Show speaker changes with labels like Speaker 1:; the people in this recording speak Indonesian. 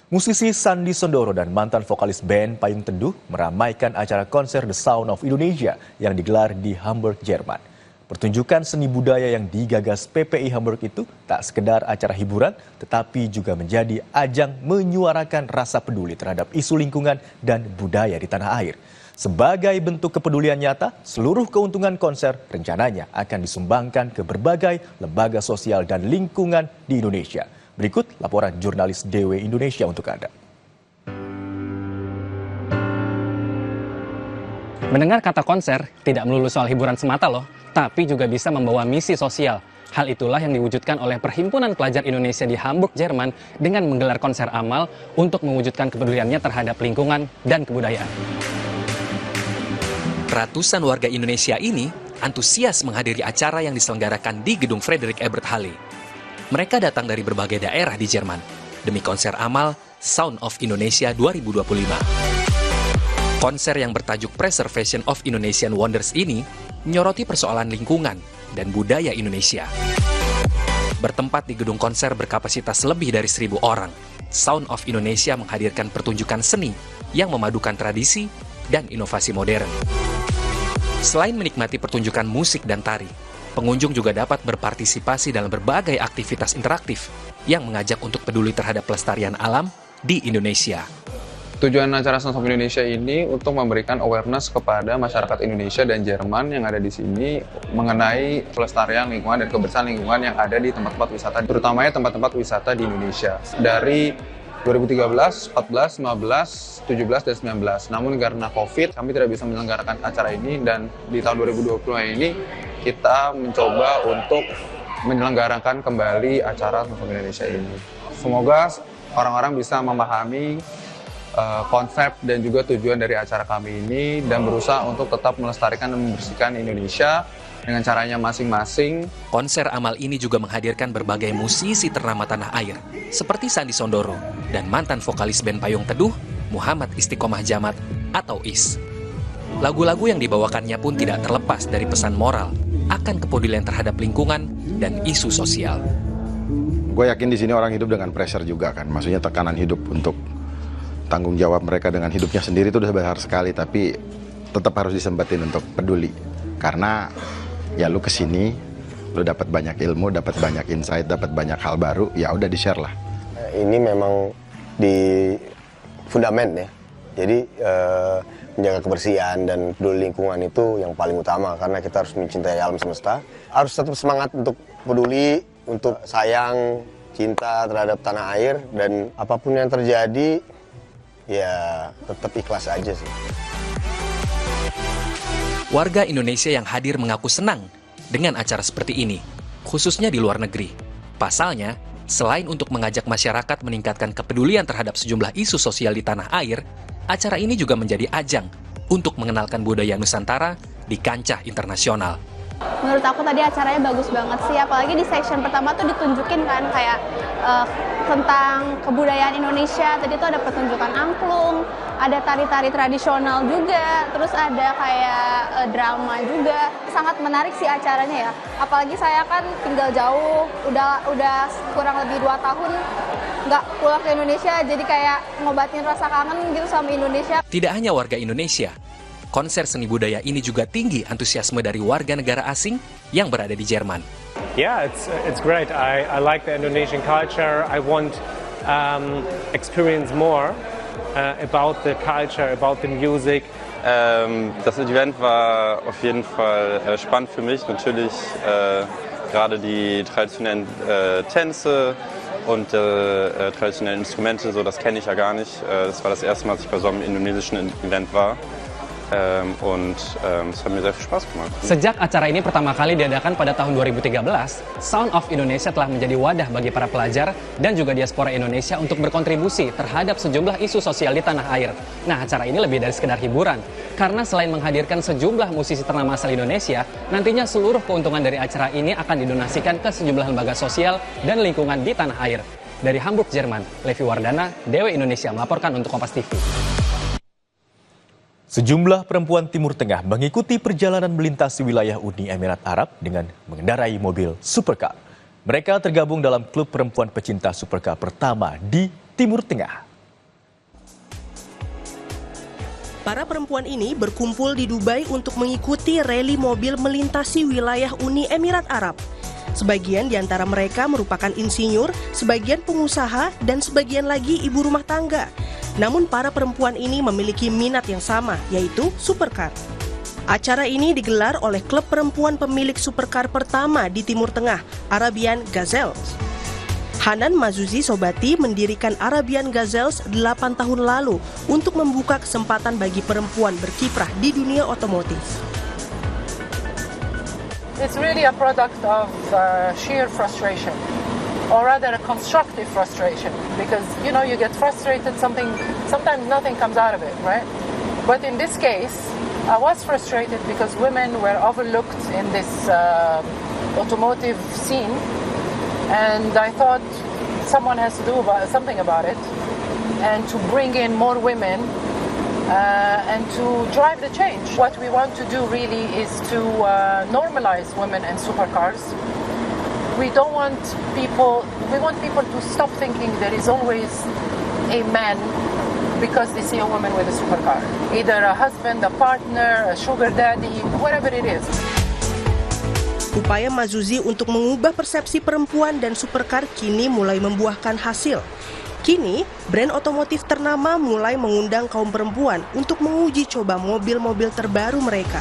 Speaker 1: Musisi Sandy Sandoro dan mantan vokalis band Payung Teduh meramaikan acara konser The Sound of Indonesia yang digelar di Hamburg, Jerman. Pertunjukan seni budaya yang digagas PPI Hamburg itu tak sekedar acara hiburan, tetapi juga menjadi ajang menyuarakan rasa peduli terhadap isu lingkungan dan budaya di tanah air. Sebagai bentuk kepedulian nyata, seluruh keuntungan konser rencananya akan disumbangkan ke berbagai lembaga sosial dan lingkungan di Indonesia. Berikut laporan jurnalis DW Indonesia untuk Anda.
Speaker 2: Mendengar kata konser tidak melulu soal hiburan semata loh, tapi juga bisa membawa misi sosial. Hal itulah yang diwujudkan oleh Perhimpunan Pelajar Indonesia di Hamburg, Jerman dengan menggelar konser amal untuk mewujudkan kepeduliannya terhadap lingkungan dan kebudayaan.
Speaker 3: Ratusan warga Indonesia ini antusias menghadiri acara yang diselenggarakan di Gedung Friedrich Ebert Halle. Mereka datang dari berbagai daerah di Jerman demi konser amal Sound of Indonesia 2025. Konser yang bertajuk Preservation of Indonesian Wonders ini menyoroti persoalan lingkungan dan budaya Indonesia. Bertempat di gedung konser berkapasitas lebih dari 1.000 orang, Sound of Indonesia menghadirkan pertunjukan seni yang memadukan tradisi dan inovasi modern. Selain menikmati pertunjukan musik dan tari, pengunjung juga dapat berpartisipasi dalam berbagai aktivitas interaktif yang mengajak untuk peduli terhadap pelestarian alam di Indonesia.
Speaker 4: Tujuan acara Sound of Indonesia ini untuk memberikan awareness kepada masyarakat Indonesia dan Jerman yang ada di sini mengenai pelestarian lingkungan dan kebersihan lingkungan yang ada di tempat-tempat wisata, terutamanya tempat-tempat wisata di Indonesia. Dari 2013, 14, 15, 17, dan 19. Namun karena COVID, kami tidak bisa menyelenggarakan acara ini dan di tahun 2020 ini kita mencoba untuk menyelenggarakan kembali acara Sound of Indonesia ini. Semoga orang-orang bisa memahami konsep dan juga tujuan dari acara kami ini dan berusaha untuk tetap melestarikan dan membersihkan Indonesia dengan caranya masing-masing.
Speaker 3: Konser amal ini juga menghadirkan berbagai musisi ternama tanah air seperti Sandy Sandoro dan mantan vokalis band Payung Teduh Muhammad Istiqomah Jamat atau IS. Lagu-lagu yang dibawakannya pun tidak terlepas dari pesan moral akan kepedulian terhadap lingkungan dan isu sosial.
Speaker 5: Gue yakin di sini orang hidup dengan pressure juga kan, maksudnya tekanan hidup untuk tanggung jawab mereka dengan hidupnya sendiri itu udah besar sekali, tapi tetap harus disempetin untuk peduli. Karena ya lu kesini, lu dapat banyak ilmu, dapat banyak insight, dapat banyak hal baru, ya udah di-share lah.
Speaker 6: Ini memang di fundament ya, jadi menjaga kebersihan dan peduli lingkungan itu yang paling utama karena kita harus mencintai alam semesta. Harus tetap semangat untuk peduli, untuk sayang, cinta terhadap tanah air dan apapun yang terjadi, ya tetap ikhlas aja sih.
Speaker 3: Warga Indonesia yang hadir mengaku senang dengan acara seperti ini, khususnya di luar negeri. Pasalnya, selain untuk mengajak masyarakat meningkatkan kepedulian terhadap sejumlah isu sosial di tanah air, acara ini juga menjadi ajang untuk mengenalkan budaya Nusantara di kancah internasional.
Speaker 7: Menurut aku tadi acaranya bagus banget sih, apalagi di section pertama tuh ditunjukin kan kayak tentang kebudayaan Indonesia. Tadi tuh ada pertunjukan angklung, ada tari-tari tradisional juga, terus ada kayak drama juga. Sangat menarik sih acaranya ya. Apalagi saya kan tinggal jauh, udah kurang lebih 2 tahun nggak pulang ke Indonesia, jadi kayak ngobatin rasa kangen gitu sama Indonesia.
Speaker 3: Tidak hanya warga Indonesia, konser seni budaya ini juga tinggi antusiasme dari warga negara asing yang berada di Jerman.
Speaker 8: Yeah, it's great. I like the Indonesian culture. I want experience more about the culture, about the music.
Speaker 9: Das Event war auf jeden Fall spannend für mich. Natürlich gerade die traditionellen Tänze und traditionellen Instrumente, so das kenne ich ja gar nicht. Das war das erste Mal, dass ich bei so einem indonesischen Event war. Es hat mir sehr viel Spaß gemacht.
Speaker 2: Sejak acara ini pertama kali diadakan pada tahun 2013, Sound of Indonesia telah menjadi wadah bagi para pelajar dan juga diaspora Indonesia untuk berkontribusi terhadap sejumlah isu sosial di tanah air. Nah, acara ini lebih dari sekedar hiburan, karena selain menghadirkan sejumlah musisi ternama asal Indonesia, nantinya seluruh keuntungan dari acara ini akan didonasikan ke sejumlah lembaga sosial dan lingkungan di tanah air. Dari Hamburg, Jerman, Levi Wardana, DW Indonesia melaporkan untuk Kompas TV.
Speaker 1: Sejumlah perempuan Timur Tengah mengikuti perjalanan melintasi wilayah Uni Emirat Arab dengan mengendarai mobil supercar. Mereka tergabung dalam klub perempuan pecinta supercar pertama di Timur Tengah.
Speaker 10: Para perempuan ini berkumpul di Dubai untuk mengikuti rally mobil melintasi wilayah Uni Emirat Arab. Sebagian di antara mereka merupakan insinyur, sebagian pengusaha, dan sebagian lagi ibu rumah tangga. Namun para perempuan ini memiliki minat yang sama, yaitu supercar. Acara ini digelar oleh klub perempuan pemilik supercar pertama di Timur Tengah, Arabian Gazelles. Hanan Mazuzi Sobati mendirikan Arabian Gazelles 8 tahun lalu untuk membuka kesempatan bagi perempuan berkiprah di dunia otomotif.
Speaker 11: It's really a product of sheer frustration, or rather a constructive frustration, because you get frustrated, sometimes nothing comes out of it, right? But in this case, I was frustrated because women were overlooked in this automotive scene, and I thought someone has to do something about it, and to bring in more women and to drive the change. What we want to do really is to normalize women and supercars. We want people to stop thinking there is always a man because they see a woman with a supercar. Either a husband, a partner, a sugar daddy, whatever it is.
Speaker 10: Upaya Mazuzi untuk mengubah persepsi perempuan dan supercar kini mulai membuahkan hasil. Kini, brand otomotif ternama mulai mengundang kaum perempuan untuk menguji coba mobil-mobil terbaru mereka.